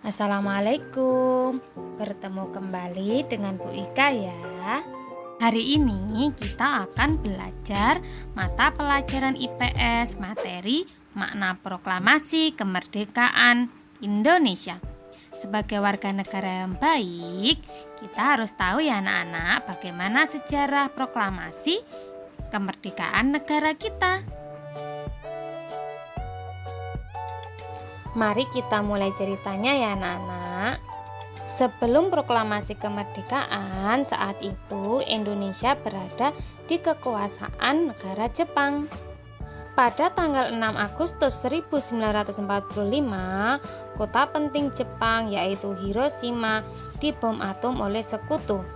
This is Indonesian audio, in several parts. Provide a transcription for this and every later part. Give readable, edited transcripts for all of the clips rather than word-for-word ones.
Assalamualaikum, bertemu kembali dengan Bu Ika ya. Hari ini kita akan belajar mata pelajaran IPS materi makna proklamasi kemerdekaan Indonesia. Sebagai warga negara yang baik, kita harus tahu ya anak-anak bagaimana sejarah proklamasi kemerdekaan negara kita. Mari kita mulai ceritanya ya anak-anak. Sebelum proklamasi kemerdekaan, saat itu Indonesia berada di kekuasaan negara Jepang. Pada tanggal 6 Agustus 1945, kota penting Jepang yaitu Hiroshima dibom atom oleh sekutu.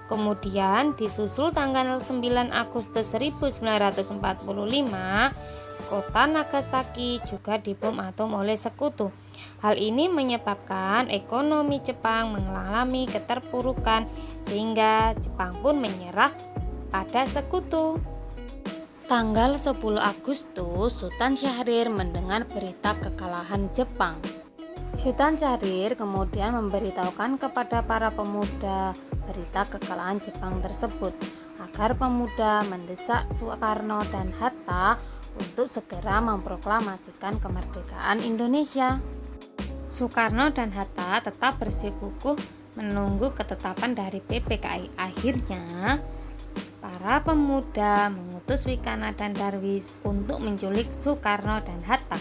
Kemudian disusul tanggal 9 Agustus 1945, kota Nagasaki juga dibom atom oleh sekutu. Hal ini menyebabkan ekonomi Jepang mengalami keterpurukan sehingga Jepang pun menyerah pada sekutu. Tanggal 10 Agustus, Sultan Syahrir mendengar berita kekalahan Jepang. Sultan Syahrir kemudian memberitahukan kepada para pemuda berita kekalahan Jepang tersebut agar pemuda mendesak Soekarno dan Hatta untuk segera memproklamasikan kemerdekaan Indonesia. Soekarno dan Hatta tetap bersikukuh menunggu ketetapan dari PPKI. Akhirnya, para pemuda mengutus Wikana dan Darwis untuk menculik Soekarno dan Hatta.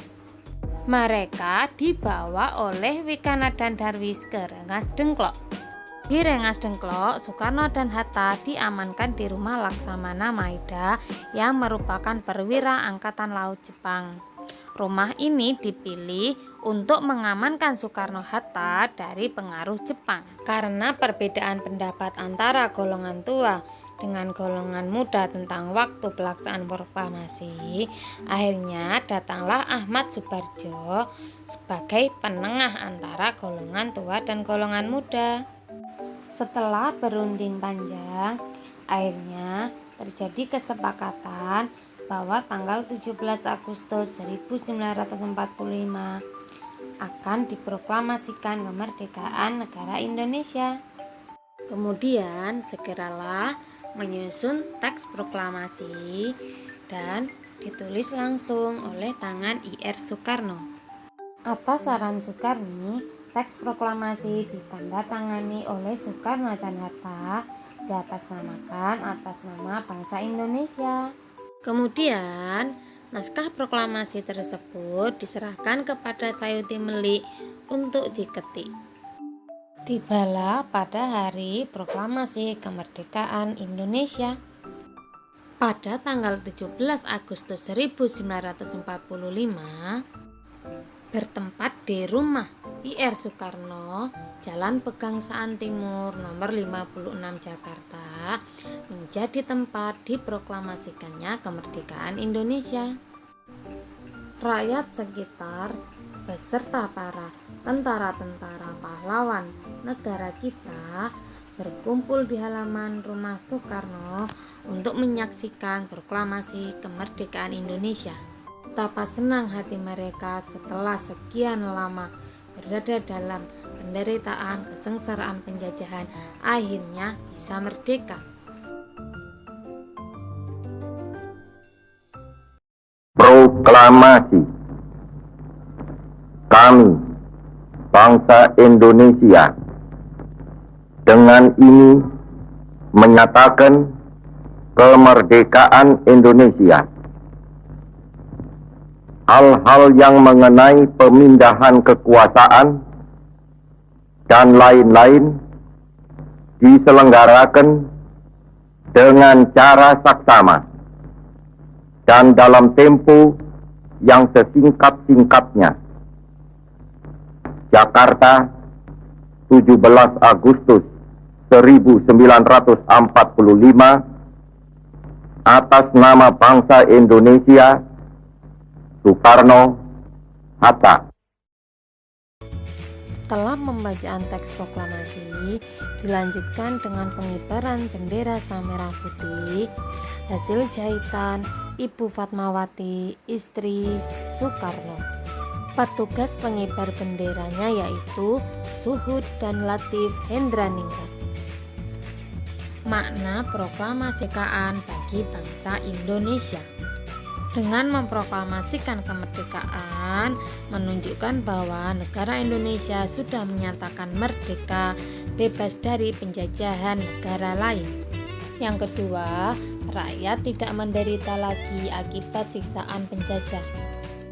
Mereka dibawa oleh Wikana dan Darwis ke Rengas Dengklok. Di Rengas Dengklok, Soekarno dan Hatta diamankan di rumah Laksamana Maeda yang merupakan perwira Angkatan Laut Jepang. Rumah ini dipilih untuk mengamankan Soekarno-Hatta dari pengaruh Jepang. Karena perbedaan pendapat antara golongan tua dengan golongan muda tentang waktu pelaksanaan proklamasi, akhirnya datanglah Ahmad Subarjo sebagai penengah antara golongan tua dan golongan muda. Setelah berunding panjang, akhirnya terjadi kesepakatan bahwa tanggal 17 Agustus 1945 akan diproklamasikan kemerdekaan negara Indonesia. Kemudian segeralah menyusun teks proklamasi dan ditulis langsung oleh tangan Ir Soekarno. Atas saran Soekarni, teks proklamasi ditandatangani oleh Soekarno dan Hatta diatasnamakan atas nama bangsa Indonesia. Kemudian, naskah proklamasi tersebut diserahkan kepada Sayuti Melik untuk diketik. Tibalah pada hari proklamasi kemerdekaan Indonesia. Pada tanggal 17 Agustus 1945, bertempat di rumah Ir Soekarno, Jalan Pegangsaan Timur nomor 56 Jakarta, menjadi tempat diproklamasikannya kemerdekaan Indonesia. Rakyat sekitar beserta para tentara-tentara pahlawan negara kita berkumpul di halaman rumah Soekarno untuk menyaksikan proklamasi kemerdekaan Indonesia. Betapa senang hati mereka setelah sekian lama berada dalam penderitaan kesengsaraan penjajahan, akhirnya bisa merdeka. Proklamasi. Kami, bangsa Indonesia, dengan ini menyatakan kemerdekaan Indonesia. Hal-hal yang mengenai pemindahan kekuasaan dan lain-lain diselenggarakan dengan cara saksama dan dalam tempo yang sesingkat-singkatnya. Jakarta, 17 Agustus 1945, atas nama bangsa Indonesia, Soekarno, Hatta. Setelah pembacaan teks proklamasi, dilanjutkan dengan pengibaran bendera sang merah putih, hasil jahitan Ibu Fatmawati, istri Soekarno. Petugas pengibar benderanya yaitu Suhud dan Latif Hendraningrat. Makna proklamasi kemerdekaan bagi bangsa Indonesia. Dengan memproklamasikan kemerdekaan, menunjukkan bahwa negara Indonesia sudah menyatakan merdeka, bebas dari penjajahan negara lain. Yang kedua, rakyat tidak menderita lagi akibat siksaan penjajah.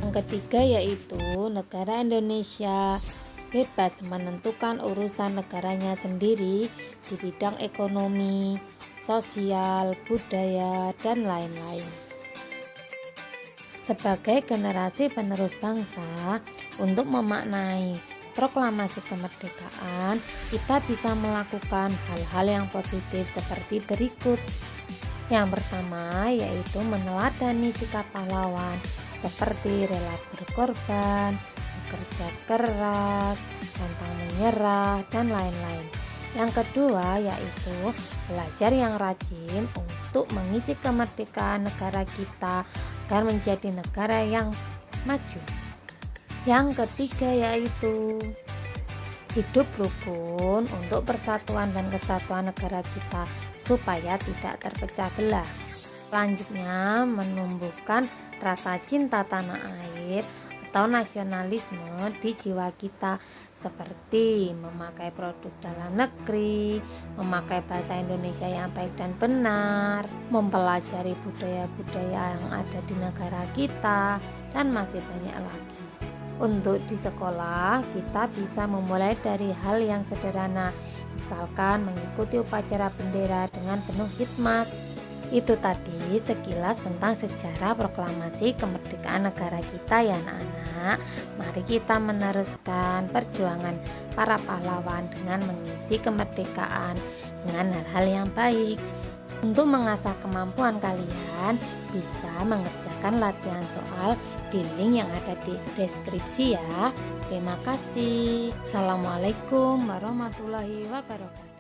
Yang ketiga yaitu negara Indonesia bebas menentukan urusan negaranya sendiri di bidang ekonomi, sosial, budaya, dan lain-lain. Sebagai generasi penerus bangsa, untuk memaknai proklamasi kemerdekaan, kita bisa melakukan hal-hal yang positif seperti berikut. Yang pertama yaitu meneladani sikap pahlawan seperti rela berkorban, bekerja keras, pantang menyerah, dan lain-lain. Yang kedua yaitu belajar yang rajin untuk mengisi kemerdekaan negara kita agar menjadi negara yang maju. Yang ketiga yaitu hidup rukun untuk persatuan dan kesatuan negara kita supaya tidak terpecah belah. Selanjutnya menumbuhkan rasa cinta tanah air atau nasionalisme di jiwa kita seperti memakai produk dalam negeri, memakai bahasa Indonesia yang baik dan benar, mempelajari budaya-budaya yang ada di negara kita, dan masih banyak lagi. Untuk di sekolah, kita bisa memulai dari hal yang sederhana, misalkan mengikuti upacara bendera dengan penuh hikmat. Itu tadi sekilas tentang sejarah proklamasi kemerdekaan negara kita ya anak-anak. Mari kita meneruskan perjuangan para pahlawan dengan mengisi kemerdekaan dengan hal-hal yang baik. Untuk mengasah kemampuan kalian, bisa mengerjakan latihan soal di link yang ada di deskripsi ya. Terima kasih. Assalamualaikum warahmatullahi wabarakatuh.